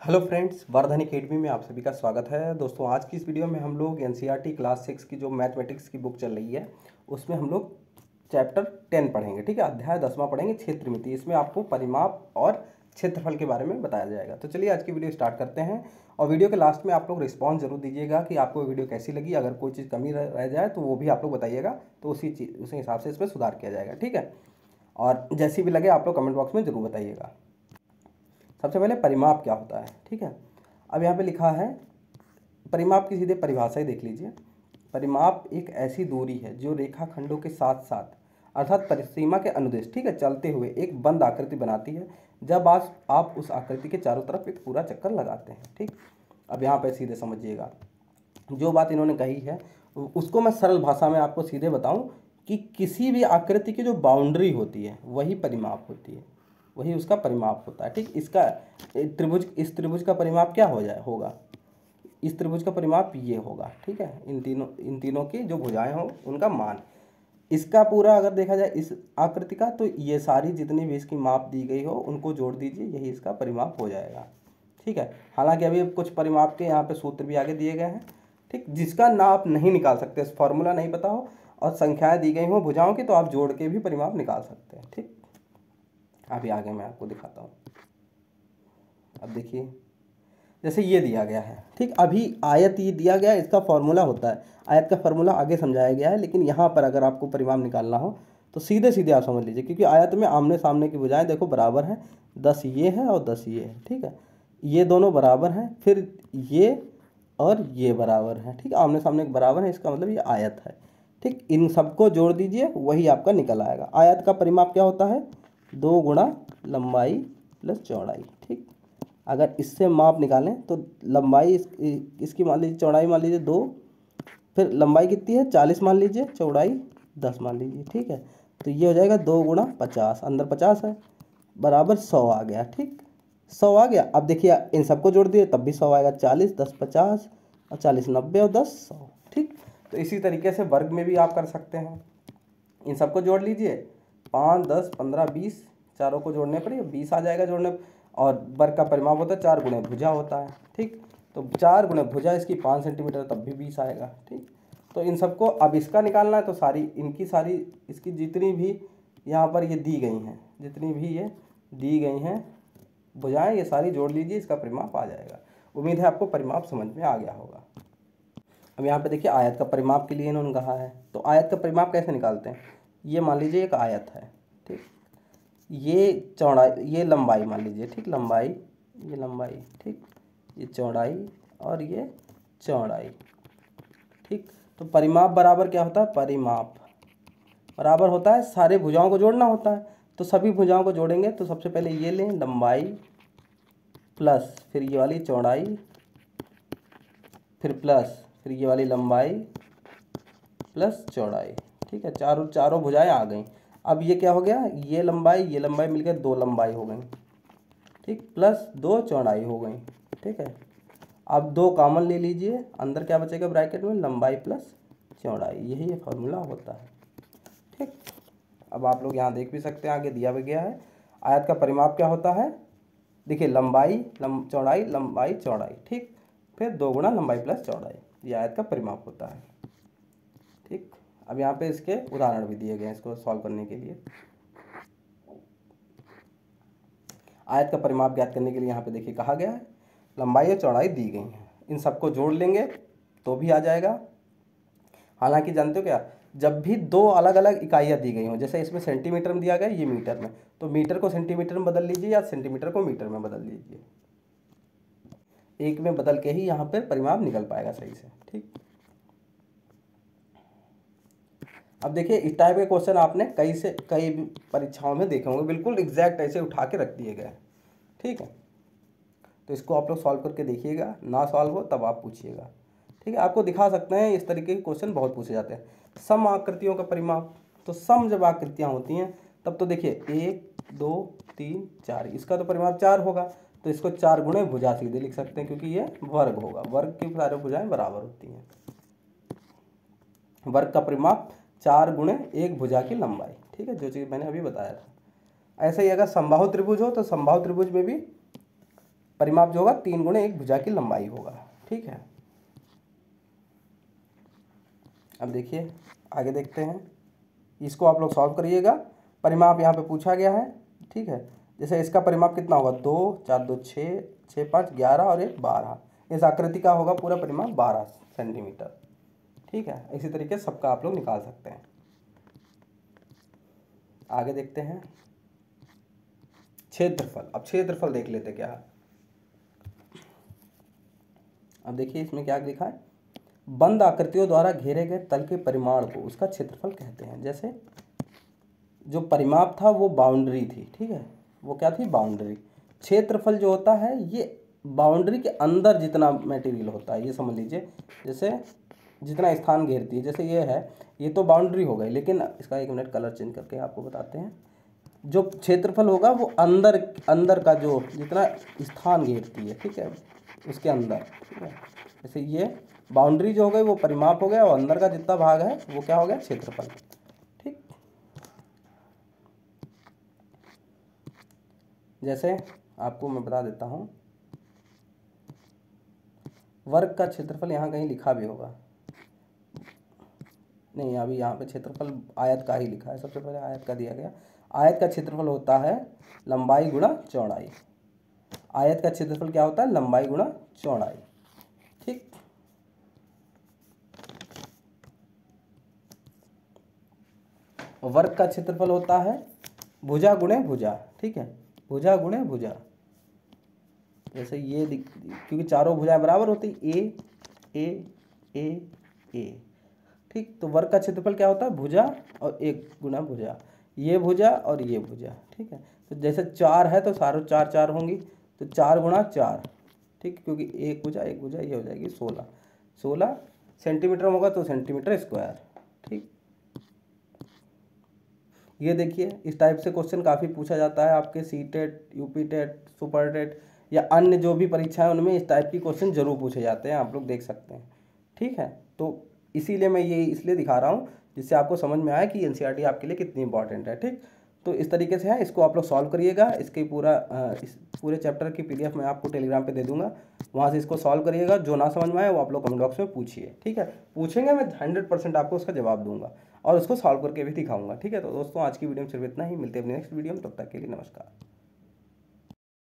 Hello friends, Vardhan academy में आप सभी का स्वागत है। दोस्तों, आज की इस वीडियो में हम लोग एनसीईआरटी क्लास 6 की जो मैथमेटिक्स की बुक चल रही है उसमें हम लोग चैप्टर 10 पढ़ेंगे। ठीक है, अध्याय 10वां पढ़ेंगे, क्षेत्रमिति। इसमें आपको परिमाप और क्षेत्रफल के बारे में बताया जाएगा। तो चलिए आज की वीडियो स्टार्ट करते हैं। और वीडियो के लास्ट में आप लोग रिस्पॉन्स जरूर दीजिएगा कि आपको वीडियो कैसी लगी। अगर कोई चीज़ कमी रह जाए तो वो भी आप लोग बताइएगा, तो उसी हिसाब से इसमें सुधार किया जाएगा। ठीक है, और जैसी भी लगे आप लोग कमेंट बॉक्स में ज़रूर बताइएगा। सबसे पहले परिमाप क्या होता है। ठीक है, अब यहाँ पे लिखा है परिमाप की सीधे परिभाषा ही देख लीजिए। परिमाप एक ऐसी दूरी है जो रेखाखंडों के साथ साथ अर्थात परिसीमा के अनुदेश, ठीक है, चलते हुए एक बंद आकृति बनाती है जब आप उस आकृति के चारों तरफ एक पूरा चक्कर लगाते हैं। ठीक, अब यहाँ पे सीधे समझिएगा, जो बात इन्होंने कही है उसको मैं सरल भाषा में आपको सीधे बताऊं कि किसी भी आकृति की जो बाउंड्री होती है वही परिमाप होती है, वही उसका परिमाप होता है। ठीक, इसका इस त्रिभुज का परिमाप क्या होगा, इस त्रिभुज का परिमाप ये होगा। ठीक है, इन तीनों की जो भुजाएं हो उनका मान, इसका पूरा अगर देखा जाए इस आकृति का, तो ये सारी जितनी भी इसकी माप दी गई हो उनको जोड़ दीजिए, यही इसका परिमाप हो जाएगा। ठीक है, हालांकि अभी कुछ परिमाप के यहाँ पे सूत्र भी आगे दिए गए हैं। ठीक, जिसका नाप नहीं निकाल सकते, फॉर्मूला नहीं पता हो और संख्याएं दी गई हो भुजाओं की, तो आप जोड़ के भी परिमाप निकाल सकते हैं। ठीक, अभी आगे मैं आपको दिखाता हूँ। अब देखिए, जैसे ये दिया गया है। ठीक, अभी आयत ये दिया गया है, इसका फॉर्मूला होता है, आयत का फॉर्मूला आगे समझाया गया है। लेकिन यहाँ पर अगर आपको परिमाप निकालना हो तो सीधे सीधे आप समझ लीजिए, क्योंकि आयत में आमने सामने की भुजाएं देखो बराबर हैं, 10 ये है और 10 ये है। ठीक है, ये दोनों बराबर हैं, फिर ये और ये बराबर है। ठीक, आमने सामने बराबर है, इसका मतलब ये आयत है। ठीक, इन सबको जोड़ दीजिए, वही आपका निकल आएगा। आयत का परिमाप क्या होता है, 2 गुणा लंबाई प्लस चौड़ाई। ठीक, अगर इससे माप निकालें तो लंबाई इसकी मान लीजिए, चौड़ाई मान लीजिए 2, फिर लंबाई कितनी है 40 मान लीजिए, चौड़ाई 10 मान लीजिए। ठीक है, तो ये हो जाएगा 2 गुणा 50, अंदर 50 है, बराबर 100 आ गया। ठीक, 100 आ गया। अब देखिए इन सबको जोड़ दिए तब भी 100 आएगा, 40 10 50 और 40 90 और 10 100। ठीक, तो इसी तरीके से वर्ग में भी आप कर सकते हैं। इन सबको जोड़ लीजिए, 5 10 15 20, चारों को जोड़ने पर 20 आ जाएगा जोड़ने। और वर्ग का परिमाप होता है 4 गुणे भुजा होता है। ठीक, तो 4 गुणे भुजा इसकी 5 सेंटीमीटर, तब भी 20 आएगा। ठीक, तो इन सबको अब इसका निकालना है, तो सारी इसकी जितनी भी यहाँ पर ये दी गई हैं, जितनी भी ये दी गई हैं भुजाएं, ये सारी जोड़ लीजिए, इसका परिमाप आ जाएगा। उम्मीद है आपको परिमाप समझ में आ गया होगा। अब यहाँ पे देखिए आयत का परिमाप के लिए इन्होंने कहा है, तो आयत का परिमाप कैसे निकालते हैं। ये मान लीजिए एक आयत है। ठीक, ये चौड़ाई, ये लंबाई मान लीजिए। ठीक, लंबाई, ये लंबाई, ठीक, ये चौड़ाई और ये चौड़ाई। ठीक, तो परिमाप बराबर क्या होता है, परिमाप बराबर होता है सारे भुजाओं को जोड़ना होता है। तो सभी भुजाओं को जोड़ेंगे तो सबसे पहले ये लें, लंबाई प्लस फिर ये वाली चौड़ाई, फिर प्लस फिर ये वाली लंबाई प्लस चौड़ाई। ठीक है, चारों भुजाएं आ गई। अब ये क्या हो गया, ये लंबाई मिलकर 2 लंबाई हो गई। ठीक, प्लस 2 चौड़ाई हो गई। ठीक है, अब 2 कॉमन ले लीजिए, अंदर क्या बचेगा ब्रैकेट में, लंबाई प्लस चौड़ाई, यही ये फॉर्मूला होता है। ठीक, अब आप लोग यहाँ देख भी सकते हैं, आगे दिया भी गया है आयत का परिमाप क्या होता है। देखिए चौड़ाई लंबाई चौड़ाई। ठीक, फिर 2 गुणा लंबाई प्लस चौड़ाई, ये आयत का परिमाप होता है। ठीक, अब यहाँ पे इसके उदाहरण भी दिए गए हैं इसको सॉल्व करने के लिए। आयत का परिमाप ज्ञात करने के लिए यहाँ पे देखिए कहा गया है लंबाई और चौड़ाई दी गई हैं, इन सबको जोड़ लेंगे तो भी आ जाएगा। हालांकि जानते हो क्या, जब भी 2 अलग अलग इकाइयाँ दी गई हों, जैसे इसमें सेंटीमीटर में दिया गया, ये मीटर में, तो मीटर को सेंटीमीटर में बदल लीजिए या सेंटीमीटर को मीटर में बदल लीजिए, एक में बदल के ही यहाँ पर परिमाप निकल पाएगा सही से। ठीक, अब देखिए इस टाइप के क्वेश्चन आपने कई परीक्षाओं में देखे होंगे, बिल्कुल एग्जैक्ट ऐसे उठा के रख दिए गए। ठीक है, तो इसको आप लोग सॉल्व करके देखिएगा, ना सॉल्व हो तब आप पूछिएगा। ठीक है, आपको दिखा सकते हैं इस तरीके के क्वेश्चन बहुत पूछे जाते हैं। सम आकृतियों का परिमाप, तो सम जब आकृतियाँ होती हैं तब तो देखिए 1 2 3 4, इसका तो परिमाप 4 होगा, तो इसको 4 गुणे भुजा सीधे लिख सकते हैं, क्योंकि ये वर्ग होगा, वर्ग की सारी भुजाएं बराबर होती हैं। वर्ग का परिमाप 4 गुणे 1 भुजा की लंबाई। ठीक है, जो चीज़ मैंने अभी बताया था। ऐसे ही अगर समबाहु त्रिभुज हो तो समबाहु त्रिभुज में भी परिमाप जो होगा 3 गुणे एक भुजा की लंबाई होगा। ठीक है, अब देखिए आगे देखते हैं, इसको आप लोग सॉल्व करिएगा। परिमाप यहाँ पे पूछा गया है। ठीक है, जैसे इसका परिमाप कितना होगा, 2 4 2 6 6 5 11 और 1 12। इस आकृति का होगा पूरा परिमाप 12 सेंटीमीटर। ठीक है, इसी तरीके से सबका आप लोग निकाल सकते हैं। आगे देखते हैं क्षेत्रफल। अब क्षेत्रफल देख लेते क्या है। अब देखिए इसमें क्या लिखा है, बंद आकृतियों द्वारा घेरे गए तल के परिमाण को उसका क्षेत्रफल कहते हैं। जैसे जो परिमाप था वो बाउंड्री थी। ठीक है, वो क्या थी, बाउंड्री। क्षेत्रफल जो होता है ये बाउंड्री के अंदर जितना मटेरियल होता है, ये समझ लीजिए, जैसे जितना स्थान घेरती है। जैसे ये है, ये तो बाउंड्री हो गई, लेकिन इसका 1 मिनट कलर चेंज करके आपको बताते हैं। जो क्षेत्रफल होगा वो अंदर अंदर का जो जितना स्थान घेरती है, ठीक है, उसके अंदर। ठीक है, जैसे ये बाउंड्री जो हो गई वो परिमाप हो गया, और अंदर का जितना भाग है वो क्या हो गया, क्षेत्रफल। ठीक, जैसे आपको मैं बता देता हूँ, वर्ग का क्षेत्रफल यहाँ कहीं लिखा भी होगा, नहीं अभी यहाँ पे क्षेत्रफल आयत का ही लिखा है, सबसे पहले आयत का दिया गया। आयत का क्षेत्रफल होता है लंबाई गुणा चौड़ाई। आयत का क्षेत्रफल क्या होता है, लंबाई गुणा चौड़ाई। ठीक, वर्ग का क्षेत्रफल होता है भुजा गुणे भुजा। ठीक है, भुजा गुणे भुजा। जैसे ये क्योंकि चारों भुजाएं बराबर होती, ए ए ए ए। ठीक, तो वर्ग का क्षेत्रफल क्या होता है, भुजा और 1 गुना भुजा, ये भुजा और ये भुजा। ठीक है, तो जैसे 4 है तो सारों 4 4 होंगी, तो 4 गुणा 4। ठीक, क्योंकि एक भुजा ये हो जाएगी 16। 16 सेंटीमीटर में होगा तो सेंटीमीटर स्क्वायर। ठीक, ये देखिए इस टाइप से क्वेश्चन काफ़ी पूछा जाता है आपके CTET, UP TET, super TET या अन्य जो भी परीक्षाएं उनमें इस टाइप की क्वेश्चन जरूर पूछे जाते हैं, आप लोग देख सकते हैं। ठीक है, तो इसीलिए मैं ये इसलिए दिखा रहा हूँ जिससे आपको समझ में आए कि एनसीईआरटी आपके लिए कितनी इंपॉर्टेंट है। ठीक, तो इस तरीके से है, इसको आप लोग सॉल्व करिएगा। इसके इस पूरे चैप्टर की PDF मैं आपको टेलीग्राम पे दे दूंगा, वहाँ से इसको सॉल्व करिएगा। जो ना समझ में आए वो आप लोग कमेंट बॉक्स में पूछिए। ठीक है, पूछेंगे, मैं 100% आपको उसका जवाब दूंगा और उसको सॉल्व करके भी दिखाऊंगा। ठीक है, तो दोस्तों आज की वीडियो में सिर्फ इतना ही, मिलते हैं अपनी नेक्स्ट वीडियो में, तब तक के लिए नमस्कार।